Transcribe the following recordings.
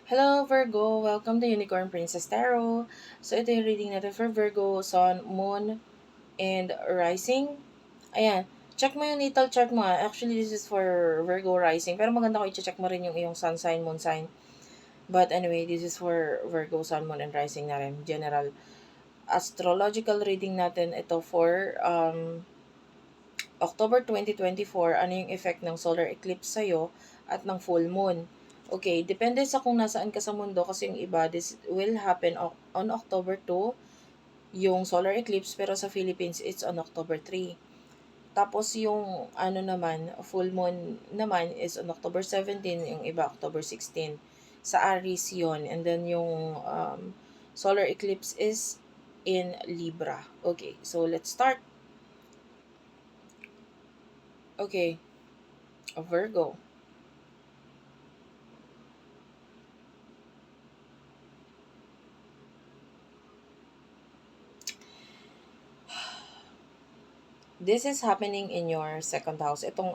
Hello Virgo! Welcome to Unicorn Princess Tarot. So ito yung reading natin for Virgo, Sun, Moon, and Rising. Ayan, check mo yung natal chart mo. Actually, this is for Virgo Rising. Pero maganda ko i-check mo rin yung iyong Sun sign, Moon sign. But anyway, this is for Virgo, Sun, Moon, and Rising na rin. General astrological reading natin ito for October 2024, ano yung effect ng solar eclipse sa'yo at ng full moon. Okay, depende sa kung nasaan ka sa mundo kasi yung iba, this will happen on October 2, yung solar eclipse, pero sa Philippines, it's on October 3. Tapos yung ano naman, full moon naman is on October 17, yung iba October 16. Sa Aries yun. And then yung solar eclipse is in Libra. Okay, so let's start. Okay, Virgo. This is happening in your second house. Itong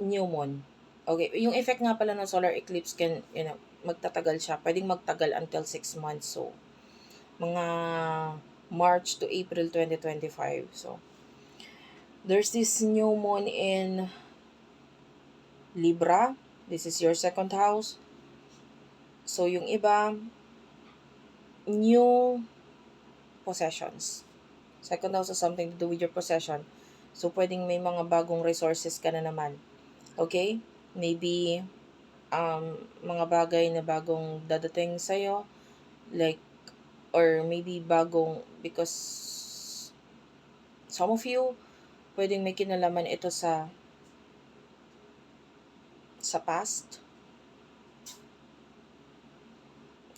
new moon. Okay, yung effect nga pala ng solar eclipse magtatagal siya. Pwedeng magtagal until 6 months. So, mga March to April 2025. So, there's this new moon in Libra. This is your second house. So, yung iba, new possessions. Second house has something to do with your possession. So, pwedeng may mga bagong resources ka na naman. Okay? Maybe, mga bagay na bagong dadating sa'yo. Like, or maybe bagong, because some of you, pwedeng may kinalaman ito sa past.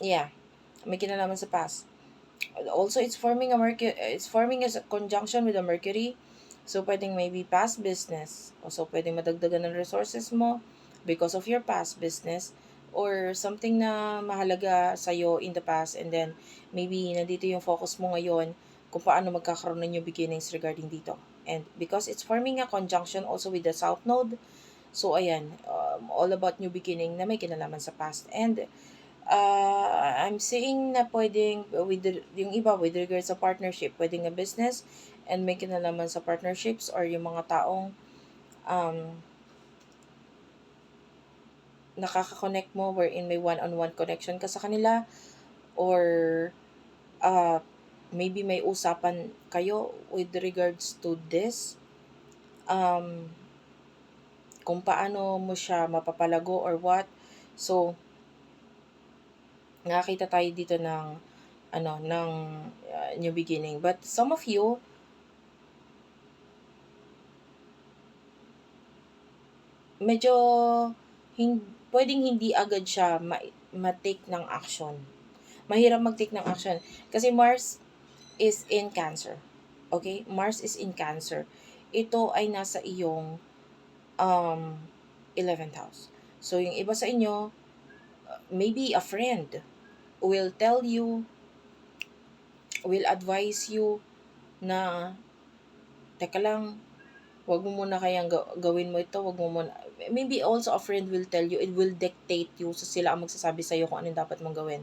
Yeah, may kinalaman sa past. Also, it's forming as a conjunction with the Mercury. So, pwedeng maybe past business. Also, pwedeng madagdagan ng resources mo because of your past business or something na mahalaga sa'yo in the past, and then maybe nandito yung focus mo ngayon kung paano magkakaroon ng new beginnings regarding dito. And because it's forming a conjunction also with the South Node, so ayan, all about new beginning na may kinalaman sa past. And I'm seeing na pwedeng yung iba with regards sa partnership, pwedeng a business and may kinalaman sa partnerships or yung mga taong um, nakaka-connect mo wherein may one-on-one connection ka sa kanila, or uh, maybe may usapan kayo with regards to this, um, kung paano mo siya mapapalago or what. So, nakakita tayo dito ng new beginning. But some of you, medyo pwedeng hindi agad siya ma-take ng action. Mahirap mag-take ng action. Kasi Mars is in Cancer. Okay? Mars is in Cancer. Ito ay nasa iyong um, 11th house. So, yung iba sa inyo, maybe a friend will tell you, will advise you na, teka lang, wag mo muna kayang gawin mo ito, wag mo muna. Maybe also a friend will tell you, it will dictate you, so sila ang magsasabi sa'yo kung anong dapat mong gawin.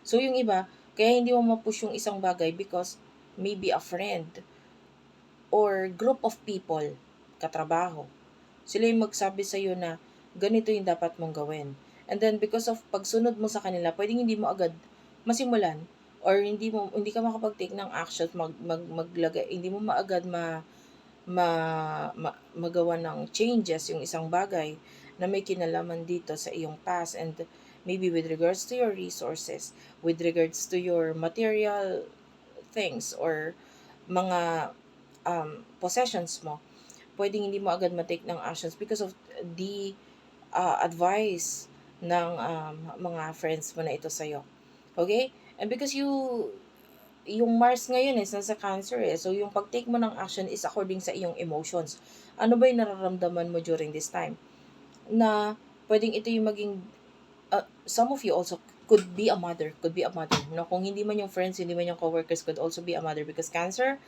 So yung iba, kaya hindi mo ma-push yung isang bagay because maybe a friend or group of people, katrabaho, sila yung magsabi sa'yo na ganito yung dapat mong gawin. And then because of pagsunod mo sa kanila, pwedeng hindi mo agad masimulan or hindi ka makapag-take ng action, maglagay, hindi mo maagad magawa ng changes yung isang bagay na may kinalaman dito sa iyong past, and maybe with regards to your resources, with regards to your material things or mga possessions mo, pwedeng hindi mo agad matake ng actions because of the advice ng mga friends mo na ito sa'yo. Okay? And because yung Mars ngayon is nasa Cancer eh. So, yung pag-take mo ng action is according sa iyong emotions. Ano ba yung nararamdaman mo during this time? Na pwedeng ito yung maging, some of you also could be a mother. Could be a mother. No? Kung hindi man yung friends, hindi man yung coworkers, could also be a mother because Cancer,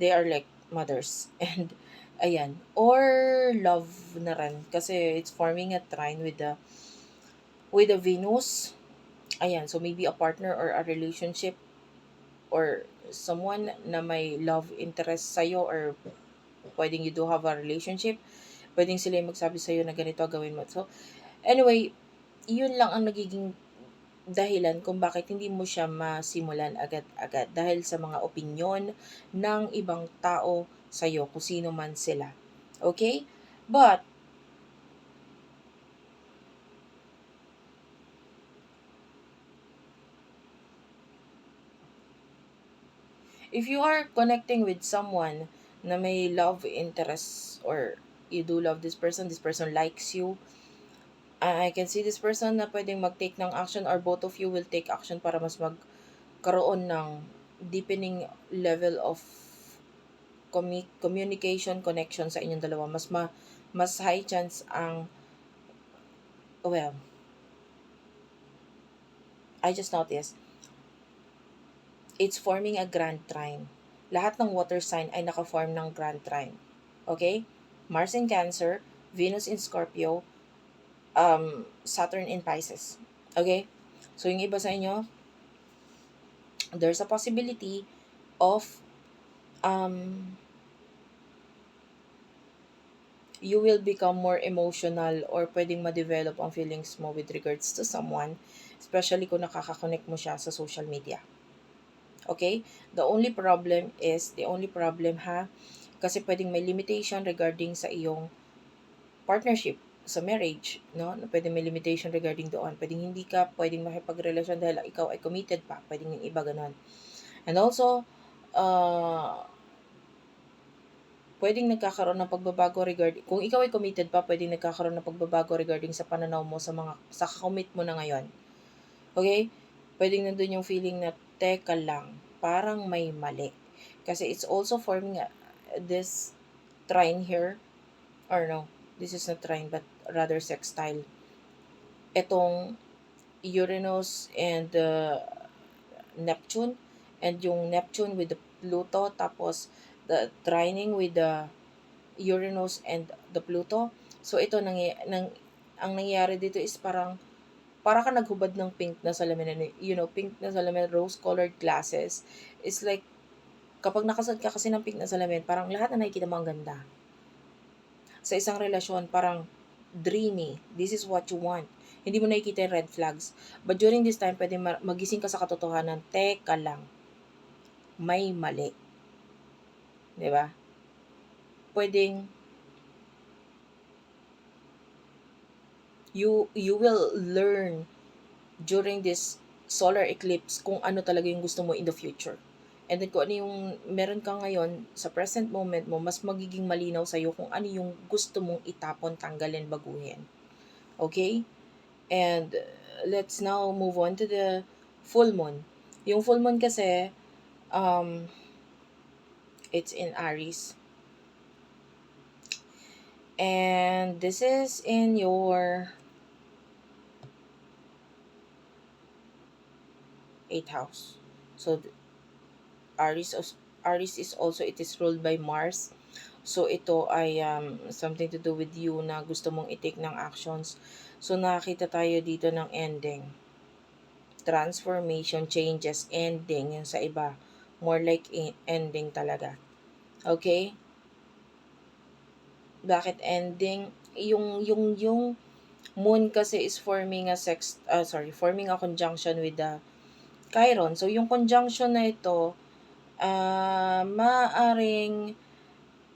they are like mothers. And, ayan. Or love na rin. Kasi it's forming a trine with the with the Venus. Ayan, so maybe a partner or a relationship or someone na may love interest sa'yo, or pwedeng you do have a relationship, pwedeng sila yung magsabi sa'yo na ganito gawin mo. So, anyway, yun lang ang nagiging dahilan kung bakit hindi mo siya masimulan agad-agad dahil sa mga opinyon ng ibang tao sa'yo, kung sino man sila. Okay? But, if you are connecting with someone na may love interest, or you do love this person likes you, I can see this person na pwedeng mag-take ng action, or both of you will take action para mas magkaroon ng deepening level of communication, connection sa inyong dalawa. Mas high chance ang, well, I just noticed, it's forming a grand trine. Lahat ng water sign ay naka-form ng grand trine. Okay? Mars in Cancer, Venus in Scorpio, Saturn in Pisces. Okay? So, yung iba sa inyo, there's a possibility of um, you will become more emotional, or pwedeng ma-develop ang feelings mo with regards to someone, especially kung nakaka-connect mo siya sa social media. Okay? The only problem ha, kasi pwedeng may limitation regarding sa iyong partnership, sa marriage, no? Pwedeng may limitation regarding doon. Pwedeng hindi ka pwedeng makipagrelasyon dahil ikaw ay committed pa. Pwedeng yung iba ganon. And also, pwedeng nagkakaroon ng pagbabago regarding, kung ikaw ay committed pa, pwedeng nagkakaroon ng pagbabago regarding sa pananaw mo sa commit mo na ngayon. Okay? Pwedeng nandun yung feeling na, teka lang, parang may mali. Kasi it's also forming this trine here, or no, this is not trine, but rather sextile. Itong Uranus and Neptune, and yung Neptune with the Pluto, tapos the trining with the Uranus and the Pluto. So ito ang nangyayari dito is para ka naghubad ng pink na salamin, pink na salamin, rose colored glasses. It's like kapag nakasad ka kasi ng pink na salamin, parang lahat na nakikita mo ang ganda. Sa isang relasyon, parang dreamy. This is what you want. Hindi mo nakikita yung red flags. But during this time, pwede magising ka sa katotohanan, teka lang, may mali. 'Di ba? Pwedeng you will learn during this solar eclipse kung ano talaga yung gusto mo in the future. And then kung ano yung meron ka ngayon sa present moment mo, mas magiging malinaw sa'yo kung ano yung gusto mong itapon, tanggalin, baguhin. Okay? And let's now move on to the full moon. Yung full moon kasi, it's in Aries. And this is in your 8th house. So, Aries, Aries is also, it is ruled by Mars. So, ito ay something to do with you na gusto mong i-take ng actions. So, nakakita tayo dito ng ending. Transformation, changes, ending. Yung sa iba, more like ending talaga. Okay? Bakit ending? Yung moon kasi is forming a forming a conjunction with the Chiron. So, yung conjunction na ito, maaring,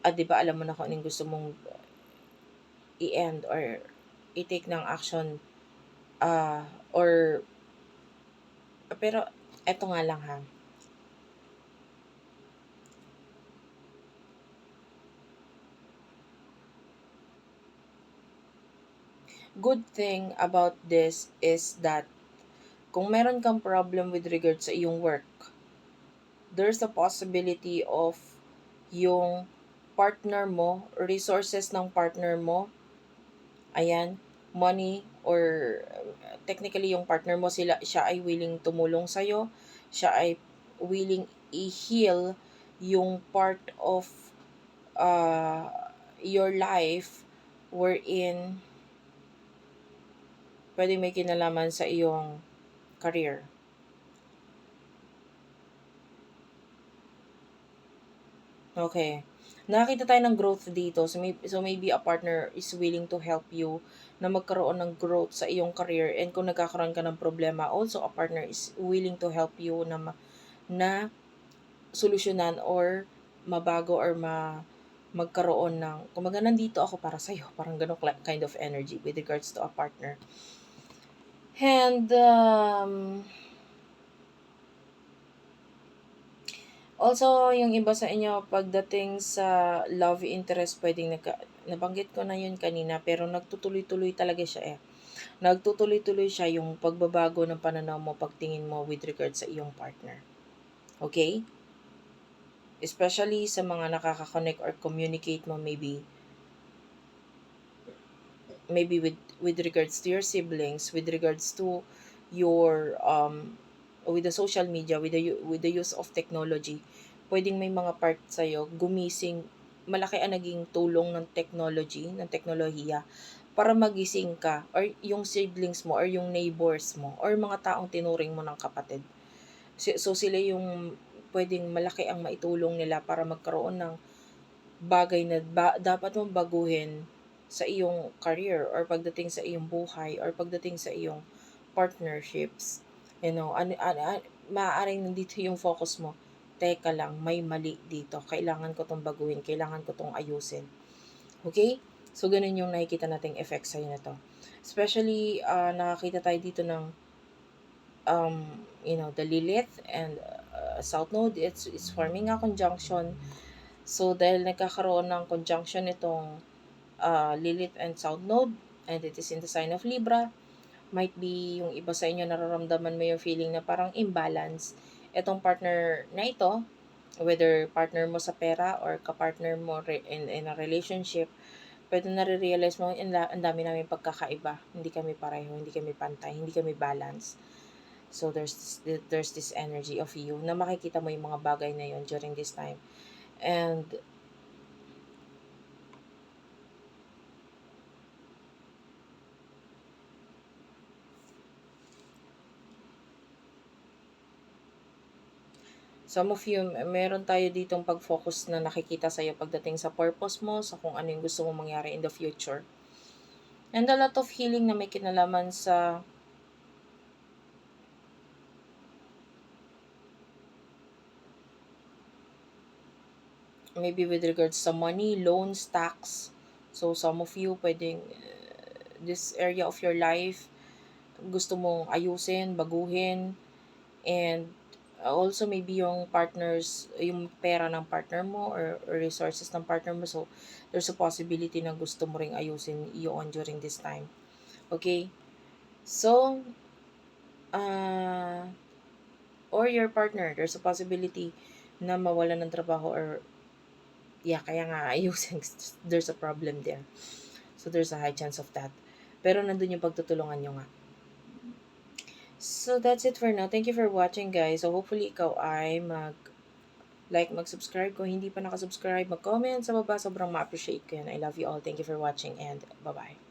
di ba alam mo na kung anong gusto mong i-end or i-take ng action, or, pero, eto nga lang ha. Good thing about this is that kung meron kang problem with regard sa iyong work, there's a possibility of yung partner mo, resources ng partner mo, ayan, money, or technically yung partner mo, siya ay willing tumulong sa'yo, siya ay willing i-heal yung part of your life wherein pwedeng may kinalaman sa iyong career. Okay. Nakakita tayo ng growth dito. So maybe a partner is willing to help you na magkaroon ng growth sa iyong career. And kung nagkakaroon ka ng problema, also a partner is willing to help you na solusyonan or mabago or magkaroon ng, kumaga nandito ako para sa'yo. Parang ganong kind of energy with regards to a partner. And, also, yung iba sa inyo, pagdating sa love interest, pwedeng nabanggit ko na yun kanina, pero nagtutuloy-tuloy talaga siya eh. Nagtutuloy-tuloy siya yung pagbabago ng pananaw mo, pagtingin mo with regards sa iyong partner. Okay? Especially sa mga nakaka-connect or communicate mo maybe with regards to your siblings, with regards to your with the social media, with the use of technology, pwedeng may mga part sa'yo gumising. Malaki ang naging tulong ng technology, ng teknolohiya para magising ka or yung siblings mo or yung neighbors mo or mga taong tinuring mo ng kapatid. So sila yung pwedeng malaki ang maitulong nila para magkaroon ng bagay na dapat mong baguhin sa iyong career or pagdating sa iyong buhay or pagdating sa iyong partnerships. Maaaring nandito yung focus mo. Teka lang, may mali dito. Kailangan ko tong baguhin. Kailangan ko tong ayusin. Okay? So, ganun yung nakikita nating effect sa'yo na to. Especially, nakakita tayo dito ng the Lilith and South Node. It's forming a conjunction. So, dahil nagkakaroon ng conjunction itong Lilith and South Node, and it is in the sign of Libra, might be yung iba sa inyo nararamdaman mo yung feeling na parang imbalance. Itong partner na ito, whether partner mo sa pera or kapartner mo in a relationship, pwede nare-realize mo, ang dami namin pagkakaiba. Hindi kami pareho, hindi kami pantay, hindi kami balance. So, there's this energy of you na makikita mo yung mga bagay na yun during this time. And some of you, meron tayo ditong pag-focus na nakikita sa'yo pagdating sa purpose mo, sa kung ano yung gusto mong mangyari in the future. And a lot of healing na may kinalaman sa maybe with regards sa money, loans, tax. So, some of you, pwedeng this area of your life, gusto mong ayusin, baguhin, and also maybe yung partners, yung pera ng partner mo or resources ng partner mo. So, there's a possibility na gusto mo ring ayusin iyon during this time. Okay? So, or your partner, there's a possibility na mawala ng trabaho or kaya nga ayusin. There's a problem there. So, there's a high chance of that. Pero nandun yung pagtutulungan nyo nga. So, that's it for now. Thank you for watching, guys. So, hopefully, ikaw ay mag-subscribe. Kung hindi pa nakasubscribe, mag-comment sa baba. Sobrang ma-appreciate ko yan. I love you all. Thank you for watching and bye-bye.